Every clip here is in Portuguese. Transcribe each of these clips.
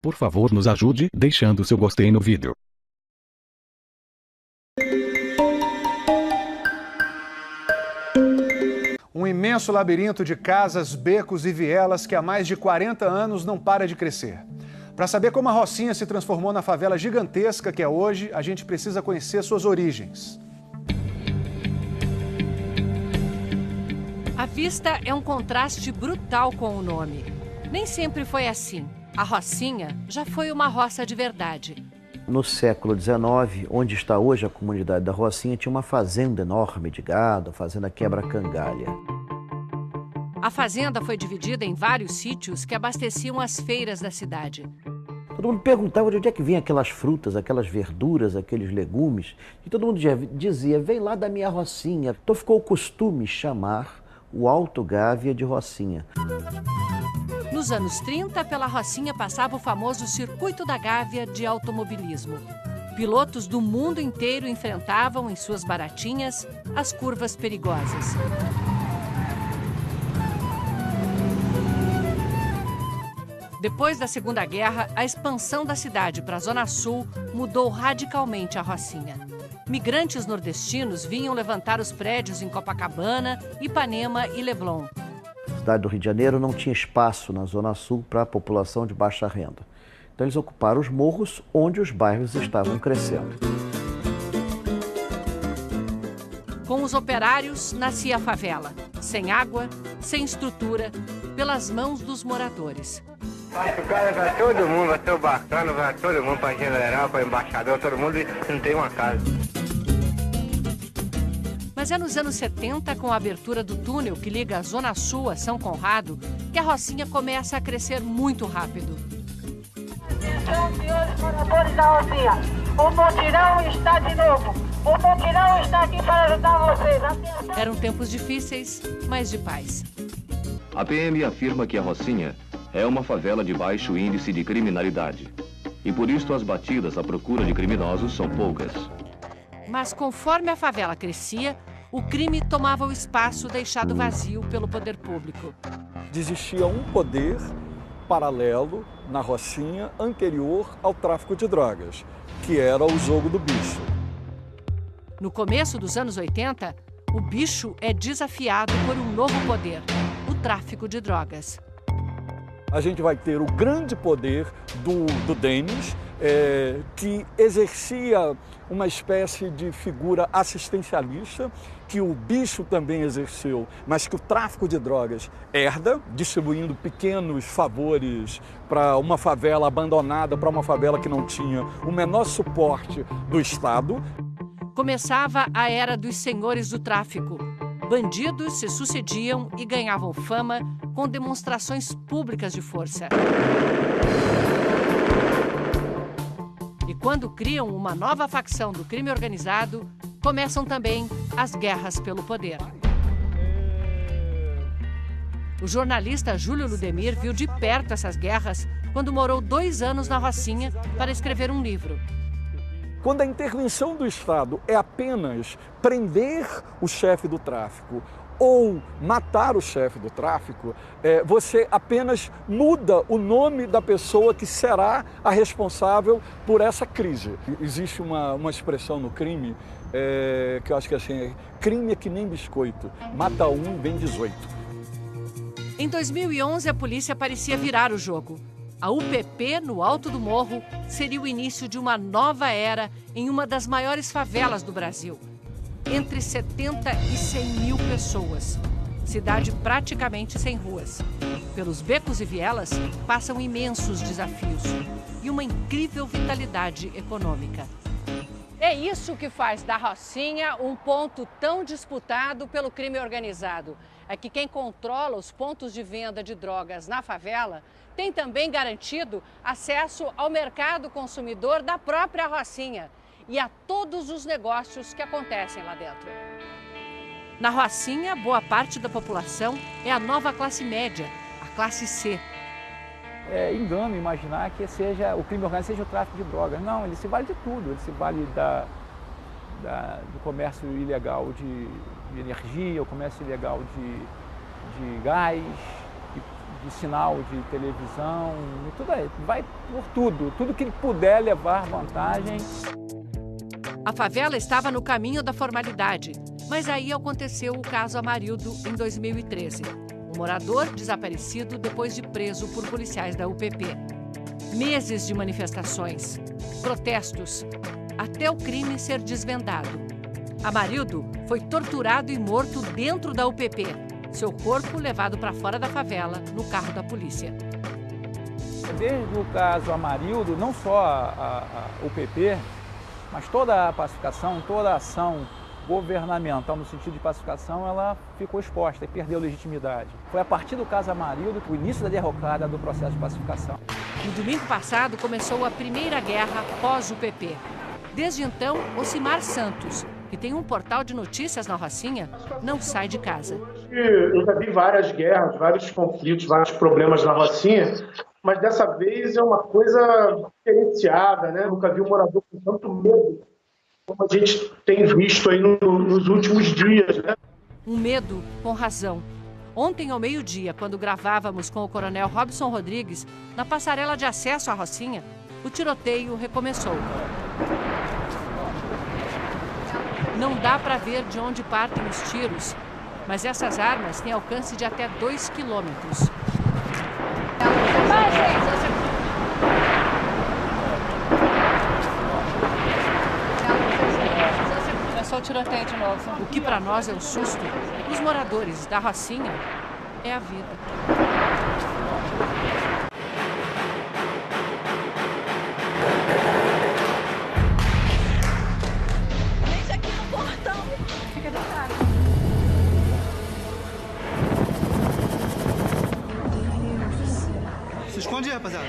Por favor, nos ajude deixando seu gostei no vídeo. Um imenso labirinto de casas, becos e vielas que há mais de 40 anos não para de crescer. Para saber como a Rocinha se transformou na favela gigantesca que é hoje, a gente precisa conhecer suas origens. A vista é um contraste brutal com o nome. Nem sempre foi assim. A Rocinha já foi uma roça de verdade. No século XIX, onde está hoje a comunidade da Rocinha, tinha uma fazenda enorme de gado, a fazenda Quebra-Cangalha. A fazenda foi dividida em vários sítios que abasteciam as feiras da cidade. Todo mundo perguntava de onde é que vinham aquelas frutas, aquelas verduras, aqueles legumes. E todo mundo dizia, vem lá da minha Rocinha. Então ficou o costume chamar o Alto Gávea de Rocinha. Nos anos 30, pela Rocinha passava o famoso Circuito da Gávea de automobilismo. Pilotos do mundo inteiro enfrentavam, em suas baratinhas, as curvas perigosas. Depois da Segunda Guerra, a expansão da cidade para a Zona Sul mudou radicalmente a Rocinha. Migrantes nordestinos vinham levantar os prédios em Copacabana, Ipanema e Leblon. A cidade do Rio de Janeiro não tinha espaço na Zona Sul para a população de baixa renda. Então eles ocuparam os morros onde os bairros estavam crescendo. Com os operários, nascia a favela. Sem água, sem estrutura, pelas mãos dos moradores. O cara vai todo mundo, vai ser bacana, vai todo mundo para general, para embaixador, todo mundo não tem uma casa. Mas é nos anos 70, com a abertura do túnel que liga a Zona Sul a São Conrado, que a Rocinha começa a crescer muito rápido. Atenção, senhores moradores da Rocinha, o mutirão está de novo. O mutirão está aqui para ajudar vocês. Atenção. Eram tempos difíceis, mas de paz. A PM afirma que a Rocinha é uma favela de baixo índice de criminalidade. E por isso as batidas à procura de criminosos são poucas. Mas conforme a favela crescia, o crime tomava o espaço deixado vazio pelo poder público. Existia um poder paralelo na Rocinha anterior ao tráfico de drogas, que era o jogo do bicho. No começo dos anos 80, o bicho é desafiado por um novo poder, o tráfico de drogas. A gente vai ter o grande poder do Denis, que exercia uma espécie de figura assistencialista, que o bicho também exerceu, mas que o tráfico de drogas herda, distribuindo pequenos favores para uma favela abandonada, para uma favela que não tinha o menor suporte do Estado. Começava a era dos senhores do tráfico. Bandidos se sucediam e ganhavam fama com demonstrações públicas de força. E quando criam uma nova facção do crime organizado, começam também as guerras pelo poder. O jornalista Júlio Ludemir viu de perto essas guerras quando morou 2 anos na Rocinha para escrever um livro. Quando a intervenção do Estado é apenas prender o chefe do tráfico ou matar o chefe do tráfico, você apenas muda o nome da pessoa que será a responsável por essa crise. Existe uma expressão no crime que eu acho que assim, crime é que nem biscoito, mata um, vem 18. Em 2011, a polícia parecia virar o jogo. A UPP, no alto do morro, seria o início de uma nova era em uma das maiores favelas do Brasil. Entre 70 e 100 mil pessoas. Cidade praticamente sem ruas. Pelos becos e vielas passam imensos desafios e uma incrível vitalidade econômica. É isso que faz da Rocinha um ponto tão disputado pelo crime organizado. É que quem controla os pontos de venda de drogas na favela tem também garantido acesso ao mercado consumidor da própria Rocinha e a todos os negócios que acontecem lá dentro. Na Rocinha, boa parte da população é a nova classe média, a classe C. É engano imaginar que o crime organizado seja o tráfico de drogas. Não, ele se vale de tudo, ele se vale do comércio ilegal de energia, o comércio ilegal de gás, de sinal de televisão, tudo aí, vai por tudo que ele puder levar vantagem. A favela estava no caminho da formalidade, mas aí aconteceu o caso Amarildo em 2013. Um morador desaparecido depois de preso por policiais da UPP. Meses de manifestações, protestos, até o crime ser desvendado. Amarildo foi torturado e morto dentro da UPP. Seu corpo levado para fora da favela no carro da polícia. Desde o caso Amarildo, não só a UPP, mas toda a pacificação, toda a ação governamental no sentido de pacificação, ela ficou exposta e perdeu legitimidade. Foi a partir do caso Amarildo que o início da derrocada do processo de pacificação. No domingo passado começou a primeira guerra pós-UPP. Desde então, Ocimar Santos, que tem um portal de notícias na Rocinha, não sai de casa. Eu já vi várias guerras, vários conflitos, vários problemas na Rocinha, mas dessa vez é uma coisa diferenciada, né? Nunca vi um morador com tanto medo como a gente tem visto aí nos últimos dias, né? Um medo com razão. Ontem, ao meio-dia, quando gravávamos com o coronel Robson Rodrigues, na passarela de acesso à Rocinha, o tiroteio recomeçou. Não dá para ver de onde partem os tiros, mas essas armas têm alcance de até 2 quilômetros. Começou o tiroteio de novo. O que para nós é um susto, os moradores da Rocinha, é a vida. Gente, aqui no portão. Fica deitado. Se esconde aí, rapaziada.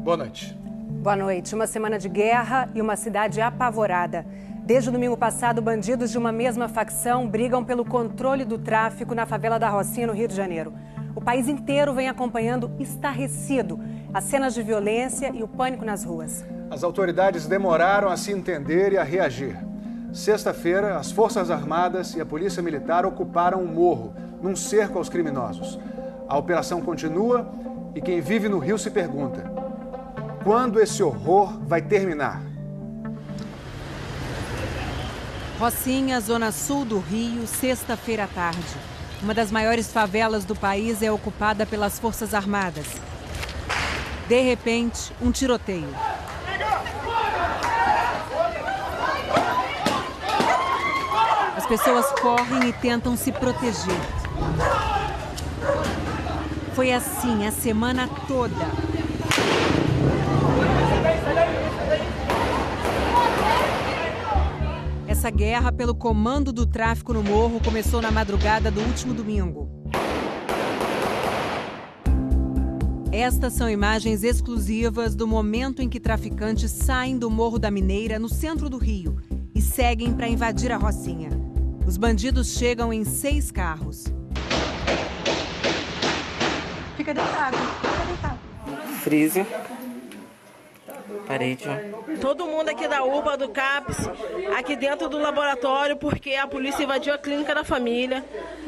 Boa noite. Boa noite. Uma semana de guerra e uma cidade apavorada. Desde o domingo passado, bandidos de uma mesma facção brigam pelo controle do tráfico na favela da Rocinha, no Rio de Janeiro. O país inteiro vem acompanhando estarrecido as cenas de violência e o pânico nas ruas. As autoridades demoraram a se entender e a reagir. Sexta-feira, as Forças Armadas e a Polícia Militar ocuparam um morro, num cerco aos criminosos. A operação continua e quem vive no Rio se pergunta: quando esse horror vai terminar? Rocinha, zona sul do Rio, sexta-feira à tarde. Uma das maiores favelas do país é ocupada pelas Forças Armadas. De repente, um tiroteio. As pessoas correm e tentam se proteger. Foi assim a semana toda. Essa guerra pelo comando do tráfico no morro começou na madrugada do último domingo. Estas são imagens exclusivas do momento em que traficantes saem do Morro da Mineira, no centro do Rio, e seguem para invadir a Rocinha. Os bandidos chegam em 6 carros. Fica deitado, fica deitado. Freezer. Parede. Todo mundo aqui da UPA, do CAPS, aqui dentro do laboratório, porque a polícia invadiu a clínica da família.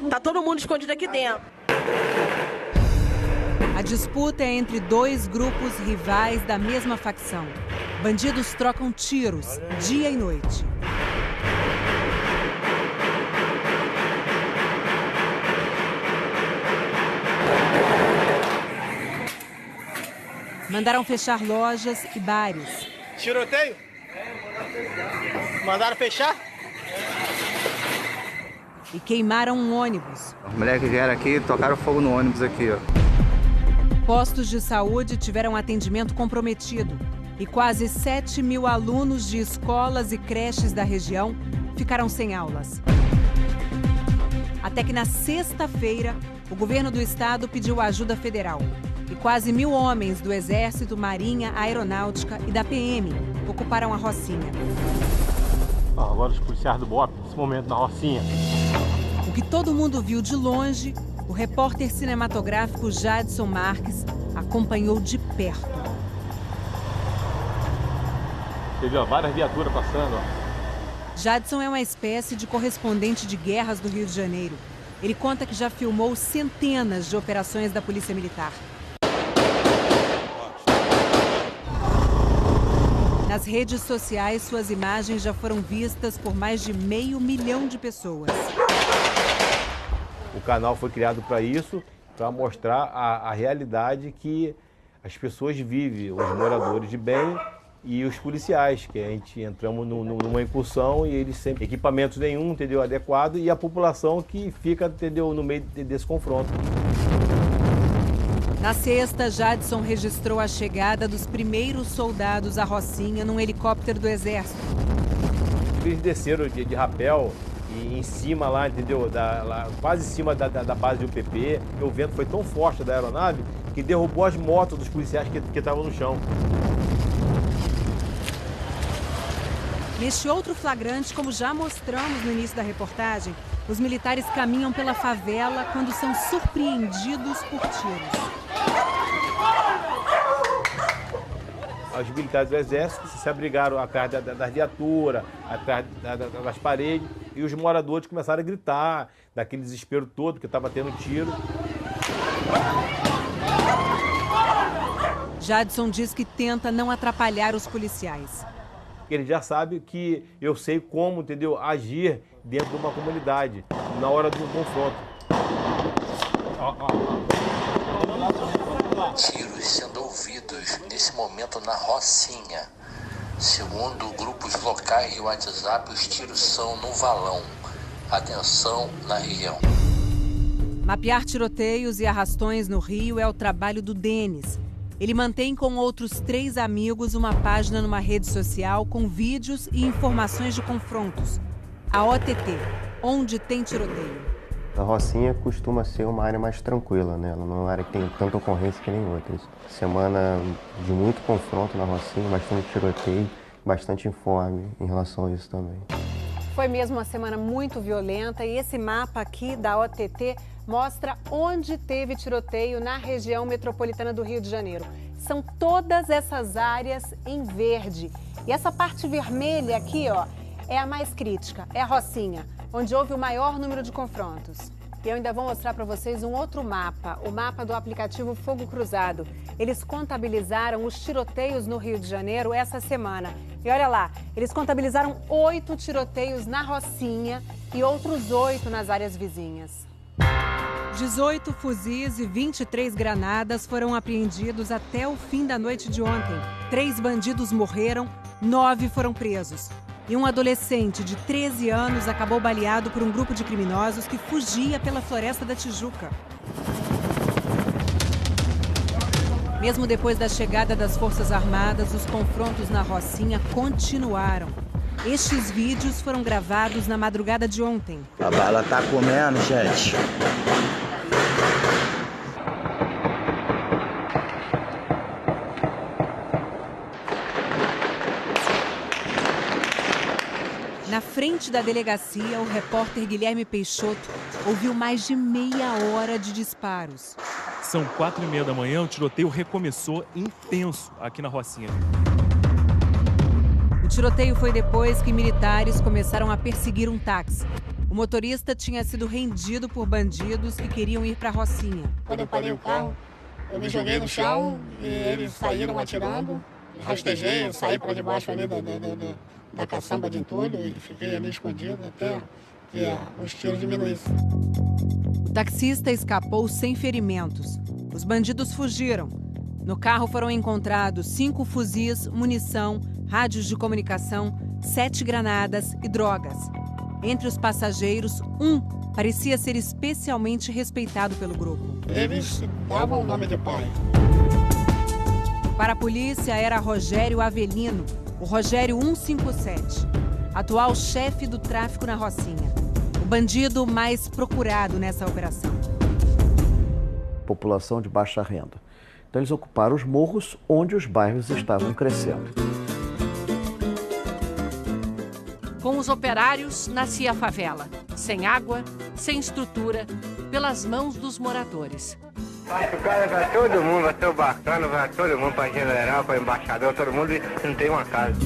Tá todo mundo escondido aqui dentro. A disputa é entre 2 grupos rivais da mesma facção. Bandidos trocam tiros dia e noite. Mandaram fechar lojas e bares. Tiroteio? Mandaram fechar? E queimaram um ônibus. Os moleques vieram aqui e tocaram fogo no ônibus aqui, ó. Postos de saúde tiveram atendimento comprometido. E quase 7.000 alunos de escolas e creches da região ficaram sem aulas. Até que na sexta-feira, o governo do estado pediu ajuda federal. E quase 1.000 homens do Exército, Marinha, Aeronáutica e da PM ocuparam a Rocinha. Agora os policiais do BOP, nesse momento na Rocinha. O que todo mundo viu de longe O repórter cinematográfico Jadson Marques acompanhou de perto. Você viu várias viaturas passando, ó. Jadson é uma espécie de correspondente de guerras do Rio de Janeiro. Ele conta que já filmou centenas de operações da Polícia Militar. Nas redes sociais, suas imagens já foram vistas por mais de 500 mil de pessoas. O canal foi criado para isso, para mostrar a realidade que as pessoas vivem, os moradores de bem e os policiais, que a gente entramos numa incursão e eles sem equipamentos nenhum, entendeu, adequado, e a população que fica, entendeu, no meio desse confronto. Na sexta, Jadson registrou a chegada dos primeiros soldados à Rocinha num helicóptero do Exército. Eles desceram de rapel e em cima lá, entendeu, quase em cima da base do UPP. O vento foi tão forte da aeronave que derrubou as motos dos policiais que estavam no chão. Neste outro flagrante, como já mostramos no início da reportagem, os militares caminham pela favela quando são surpreendidos por tiros. Os militares do Exército se abrigaram atrás das viaturas, atrás das paredes, e os moradores começaram a gritar, daquele desespero todo, que estava tendo tiro. Jadson diz que tenta não atrapalhar os policiais. Ele já sabe que eu sei como, entendeu, agir dentro de uma comunidade, na hora do confronto. Tiros sendo ouvidos nesse momento na Rocinha. Segundo grupos locais de WhatsApp, os tiros são no Valão. Atenção na região. Mapear tiroteios e arrastões no Rio é o trabalho do Denis. Ele mantém com outros 3 amigos uma página numa rede social com vídeos e informações de confrontos. A OTT, onde tem tiroteio. A Rocinha costuma ser uma área mais tranquila, né? Ela não é uma área que tem tanta ocorrência que nem outras. Semana de muito confronto na Rocinha, bastante tiroteio, bastante informe em relação a isso também. Foi mesmo uma semana muito violenta e esse mapa aqui da OTT mostra onde teve tiroteio na região metropolitana do Rio de Janeiro. São todas essas áreas em verde. E essa parte vermelha aqui, ó, é a mais crítica, é a Rocinha, onde houve o maior número de confrontos. E eu ainda vou mostrar para vocês um outro mapa, o mapa do aplicativo Fogo Cruzado. Eles contabilizaram os tiroteios no Rio de Janeiro essa semana. E olha lá, eles contabilizaram 8 tiroteios na Rocinha e outros 8 nas áreas vizinhas. 18 fuzis e 23 granadas foram apreendidos até o fim da noite de ontem. 3 bandidos morreram, 9 foram presos. E um adolescente de 13 anos acabou baleado por um grupo de criminosos que fugia pela Floresta da Tijuca. Mesmo depois da chegada das Forças Armadas, os confrontos na Rocinha continuaram. Estes vídeos foram gravados na madrugada de ontem. A bala tá comendo, gente. Na frente da delegacia, o repórter Guilherme Peixoto ouviu mais de meia hora de disparos. São 4h30 da manhã, o tiroteio recomeçou intenso aqui na Rocinha. O tiroteio foi depois que militares começaram a perseguir um táxi. O motorista tinha sido rendido por bandidos que queriam ir para a Rocinha. Quando eu parei o carro, eu me joguei no chão e eles saíram atirando. Rastejei, eu saí para debaixo ali da caçamba de entulho e fiquei ali escondido até que os tiros diminuíssem. O taxista escapou sem ferimentos. Os bandidos fugiram. No carro foram encontrados 5 fuzis, munição, rádios de comunicação, 7 granadas e drogas. Entre os passageiros, um parecia ser especialmente respeitado pelo grupo. Eles davam o nome de pai. Para a polícia era Rogério Avelino, o Rogério 157, atual chefe do tráfico na Rocinha. O bandido mais procurado nessa operação. População de baixa renda. Então eles ocuparam os morros onde os bairros estavam crescendo. Com os operários, nascia a favela. sem água, sem estrutura, pelas mãos dos moradores. O cara vai todo mundo, vai ser o bacana, vai todo mundo para general, para embaixador, todo mundo não tem uma casa.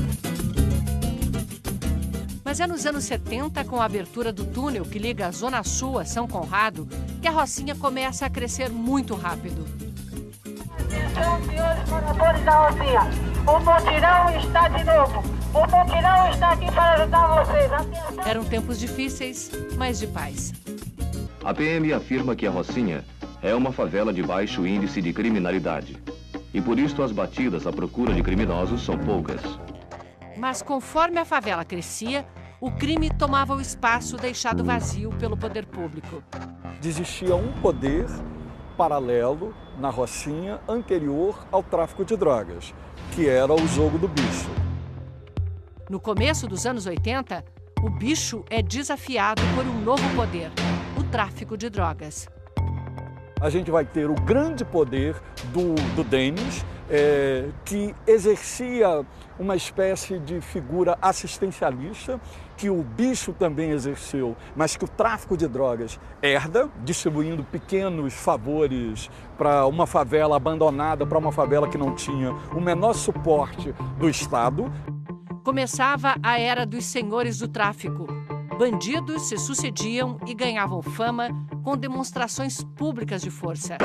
Mas é nos anos 70, com a abertura do túnel que liga a Zona Sul a São Conrado, que a Rocinha começa a crescer muito rápido. Atenção, senhores moradores da Rocinha, o mutirão está de novo. O mutirão está aqui para ajudar vocês. Atenção. Eram tempos difíceis, mas de paz. A PM afirma que a Rocinha é uma favela de baixo índice de criminalidade. E por isso as batidas à procura de criminosos são poucas. Mas conforme a favela crescia, o crime tomava o espaço deixado vazio pelo poder público. Existia um poder paralelo na Rocinha anterior ao tráfico de drogas, que era o jogo do bicho. No começo dos anos 80, o bicho é desafiado por um novo poder, o tráfico de drogas. A gente vai ter o grande poder do Denis, que exercia uma espécie de figura assistencialista, que o bicho também exerceu, mas que o tráfico de drogas herda, distribuindo pequenos favores para uma favela abandonada, para uma favela que não tinha o menor suporte do Estado. Começava a era dos senhores do tráfico. Bandidos se sucediam e ganhavam fama com demonstrações públicas de força.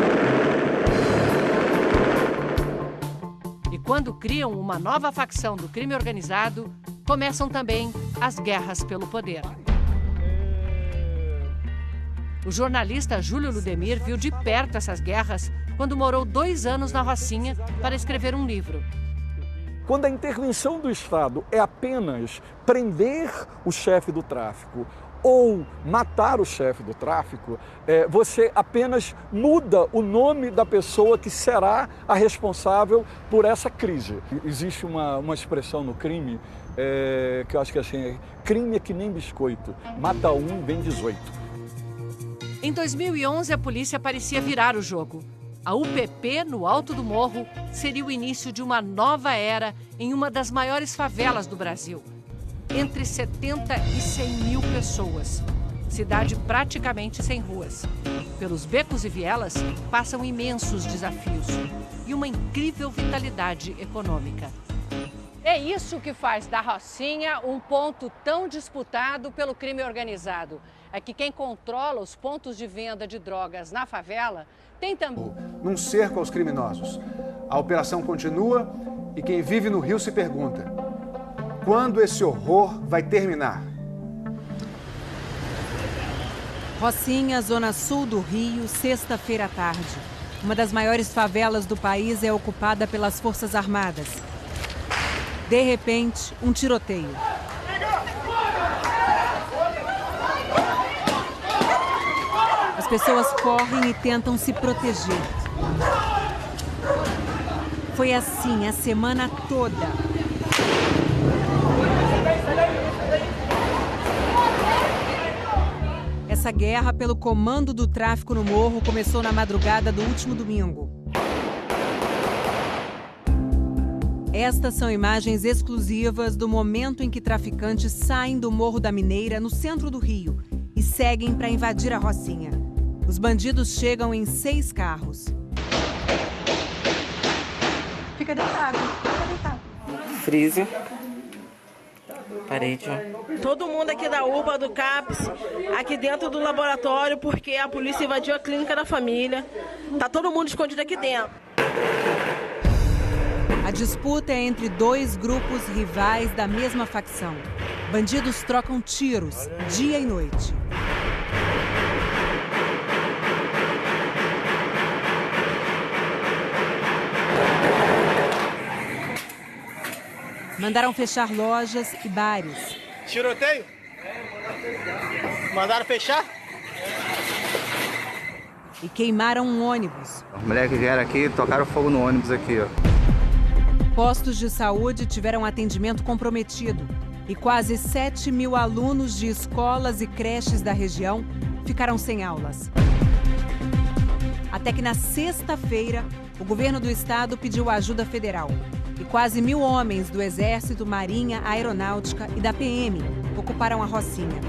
E quando criam uma nova facção do crime organizado, começam também as guerras pelo poder. O jornalista Júlio Ludemir viu de perto essas guerras quando morou 2 anos na Rocinha para escrever um livro. Quando a intervenção do Estado é apenas prender o chefe do tráfico ou matar o chefe do tráfico, você apenas muda o nome da pessoa que será a responsável por essa crise. Existe uma expressão no crime que eu acho que é assim, crime é que nem biscoito, mata um, vem 18. Em 2011, a polícia parecia virar o jogo. A UPP, no alto do morro, seria o início de uma nova era em uma das maiores favelas do Brasil. Entre 70 e 100 mil pessoas. Cidade praticamente sem ruas. Pelos becos e vielas passam imensos desafios e uma incrível vitalidade econômica. É isso que faz da Rocinha um ponto tão disputado pelo crime organizado. É que quem controla os pontos de venda de drogas na favela tem também... Num cerco aos criminosos. A operação continua e quem vive no Rio se pergunta: quando esse horror vai terminar? Rocinha, zona sul do Rio, sexta-feira à tarde. Uma das maiores favelas do país é ocupada pelas Forças Armadas. De repente, um tiroteio. As pessoas correm e tentam se proteger. Foi assim a semana toda. Essa guerra pelo comando do tráfico no morro começou na madrugada do último domingo. Estas são imagens exclusivas do momento em que traficantes saem do Morro da Mineira, no centro do Rio, e seguem para invadir a Rocinha. Os bandidos chegam em 6 carros. Fica deitado, fica deitado. Freezer. Parede. Todo mundo aqui da UPA, do CAPS, aqui dentro do laboratório, porque a polícia invadiu a clínica da família. Tá todo mundo escondido aqui dentro. A disputa é entre 2 grupos rivais da mesma facção. Bandidos trocam tiros, dia e noite. Mandaram fechar lojas e bares. Tiroteio? Mandaram fechar? E queimaram um ônibus. Os moleques vieram aqui e tocaram fogo no ônibus aqui, ó. Postos de saúde tiveram atendimento comprometido. E quase 7 mil alunos de escolas e creches da região ficaram sem aulas. Até que na sexta-feira, o governo do estado pediu ajuda federal. E quase 1.000 homens do Exército, Marinha, Aeronáutica e da PM ocuparam a Rocinha.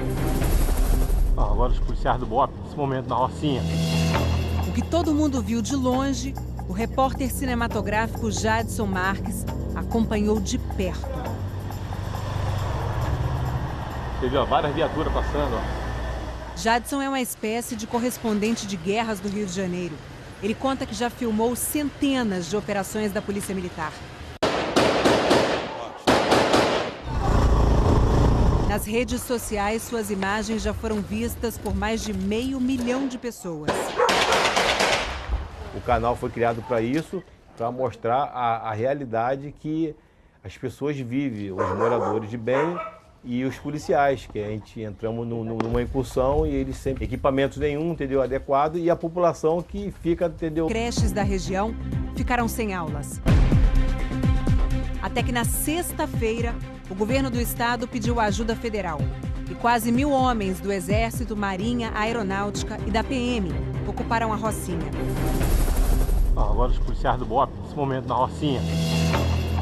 Agora os policiais do BOPE, nesse momento na Rocinha. O que todo mundo viu de longe, o repórter cinematográfico Jadson Marques acompanhou de perto. Você viu várias viaturas passando. Jadson é uma espécie de correspondente de guerras do Rio de Janeiro. Ele conta que já filmou centenas de operações da Polícia Militar. Nas redes sociais, suas imagens já foram vistas por mais de 500 mil de pessoas. O canal foi criado para isso, para mostrar a realidade que as pessoas vivem, os moradores de bem e os policiais, que a gente entramos numa incursão e eles sem equipamentos nenhum, entendeu, adequado, e a população que fica, entendeu. Creches da região ficaram sem aulas. Até que na sexta-feira, o governo do estado pediu ajuda federal. E quase 1.000 homens do Exército, Marinha, Aeronáutica e da PM ocuparam a Rocinha. Agora os policiais do BOPE, nesse momento na Rocinha.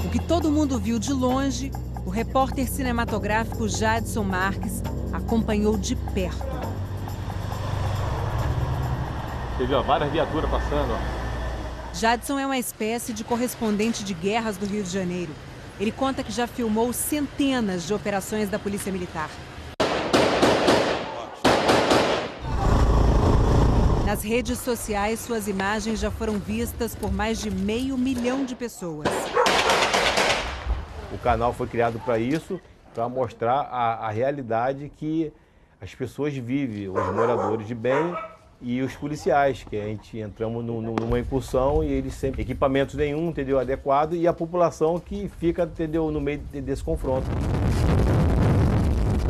O que todo mundo viu de longe, o repórter cinematográfico Jadson Marques acompanhou de perto. Você viu várias viaturas passando. Jadson é uma espécie de correspondente de guerras do Rio de Janeiro. Ele conta que já filmou centenas de operações da Polícia Militar. Nas redes sociais, suas imagens já foram vistas por mais de 500 mil de pessoas. O canal foi criado para isso, para mostrar a realidade que as pessoas vivem, os moradores de bem e os policiais, que a gente entramos numa incursão e eles sem equipamentos nenhum, entendeu, adequado, e a população que fica, entendeu, no meio desse confronto.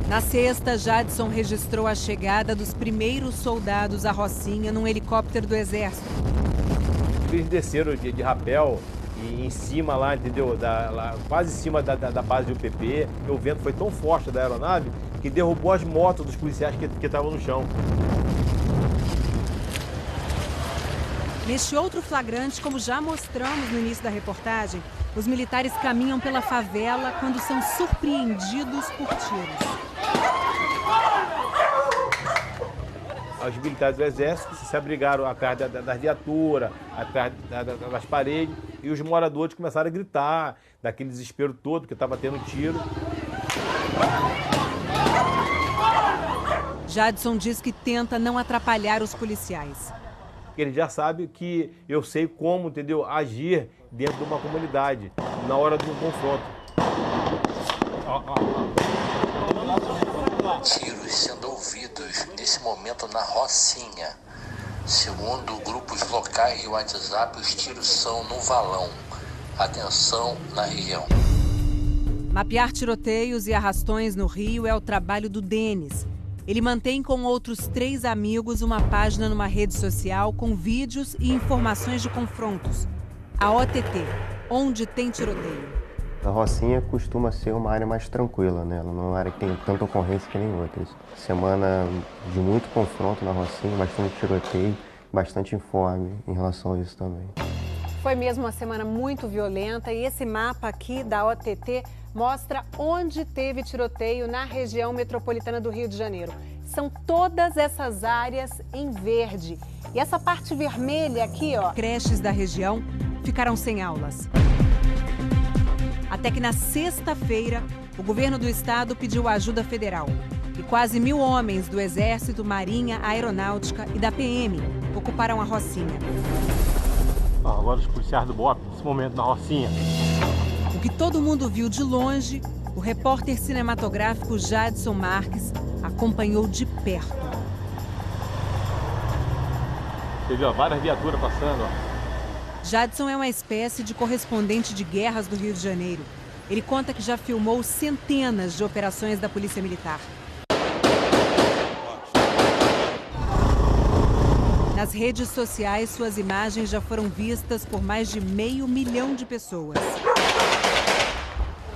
Na sexta, Jadson registrou a chegada dos primeiros soldados à Rocinha num helicóptero do Exército. Eles desceram de rapel e em cima lá, entendeu, quase em cima da base do UPP. O vento foi tão forte da aeronave que derrubou as motos dos policiais que estavam no chão. Neste outro flagrante, como já mostramos no início da reportagem, os militares caminham pela favela quando são surpreendidos por tiros. Os militares do Exército se abrigaram atrás das viaturas, atrás das paredes, e os moradores começaram a gritar, daquele desespero todo, que estava tendo tiro. Jadson diz que tenta não atrapalhar os policiais. Ele já sabe que eu sei como, entendeu, agir dentro de uma comunidade, na hora de um confronto. Tiros sendo ouvidos nesse momento na Rocinha. Segundo grupos locais de WhatsApp, os tiros são no Valão. Atenção na região. Mapear tiroteios e arrastões no Rio é o trabalho do Denis. Ele mantém com outros 3 amigos uma página numa rede social com vídeos e informações de confrontos. A OTT, onde tem tiroteio. A Rocinha costuma ser uma área mais tranquila, né? Ela não é uma área que tem tanta ocorrência que nem outras. Semana de muito confronto na Rocinha, bastante tiroteio, bastante informe em relação a isso também. Foi mesmo uma semana muito violenta e esse mapa aqui da OTT mostra onde teve tiroteio na região metropolitana do Rio de Janeiro. São todas essas áreas em verde. E essa parte vermelha aqui, ó, creches da região ficaram sem aulas. Até que na sexta-feira, o governo do estado pediu ajuda federal. E quase 1.000 homens do Exército, Marinha, Aeronáutica e da PM ocuparam a Rocinha. Agora os policiais do BOPE, nesse momento na Rocinha. O que todo mundo viu de longe, o repórter cinematográfico Jadson Marques acompanhou de perto. Você viu várias viaturas passando. Jadson é uma espécie de correspondente de guerras do Rio de Janeiro. Ele conta que já filmou centenas de operações da Polícia Militar. Nas redes sociais, suas imagens já foram vistas por mais de 500 mil de pessoas.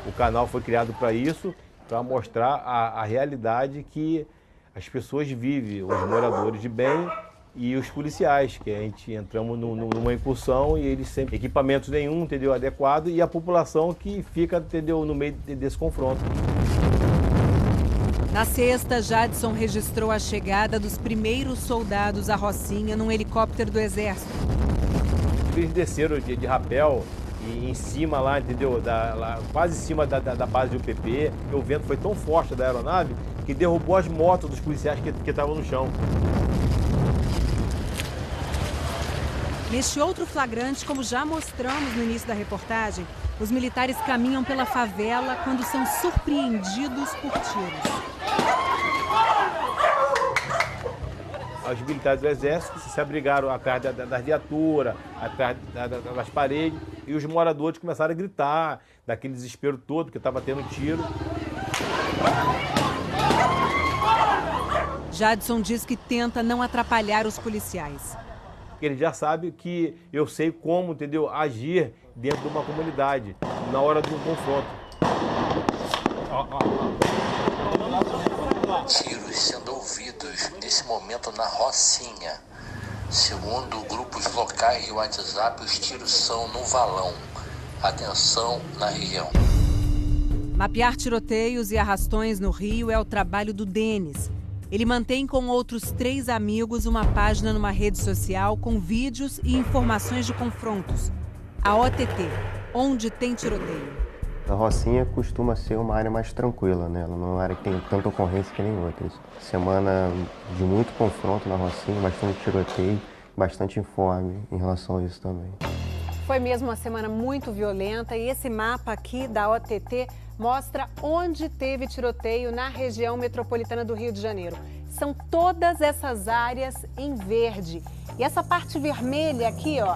O canal foi criado para isso, para mostrar a realidade que as pessoas vivem, os moradores de bem e os policiais, que a gente entramos numa incursão e eles sem equipamentos nenhum, entendeu, adequado, e a população que fica, entendeu, no meio desse confronto. Na sexta, Jadson registrou a chegada dos primeiros soldados à Rocinha num helicóptero do Exército. Eles desceram de rapel e em cima lá, entendeu? Quase em cima da base do UPP. O vento foi tão forte da aeronave que derrubou as motos dos policiais que estavam no chão. Neste outro flagrante, como já mostramos no início da reportagem, os militares caminham pela favela quando são surpreendidos por tiros. Os militares do Exército se abrigaram atrás das viaturas, atrás das paredes, e os moradores começaram a gritar, daquele desespero todo, que estava tendo tiro. Jadson diz que tenta não atrapalhar os policiais. Ele já sabe que eu sei como, entendeu, agir dentro de uma comunidade, na hora de um confronto. Tiros sendo ouvidos nesse momento na Rocinha. Segundo grupos locais de WhatsApp, os tiros são no Valão. Atenção na região. Mapear tiroteios e arrastões no Rio é o trabalho do Denis. Ele mantém com outros 3 amigos uma página numa rede social com vídeos e informações de confrontos. A OTT, onde tem tiroteio. A Rocinha costuma ser uma área mais tranquila, né? Ela não é uma área que tem tanta ocorrência que nem outras. Semana de muito confronto na Rocinha, bastante tiroteio, bastante informe em relação a isso também. Foi mesmo uma semana muito violenta e esse mapa aqui da OTT mostra onde teve tiroteio na região metropolitana do Rio de Janeiro. São todas essas áreas em verde. E essa parte vermelha aqui, ó,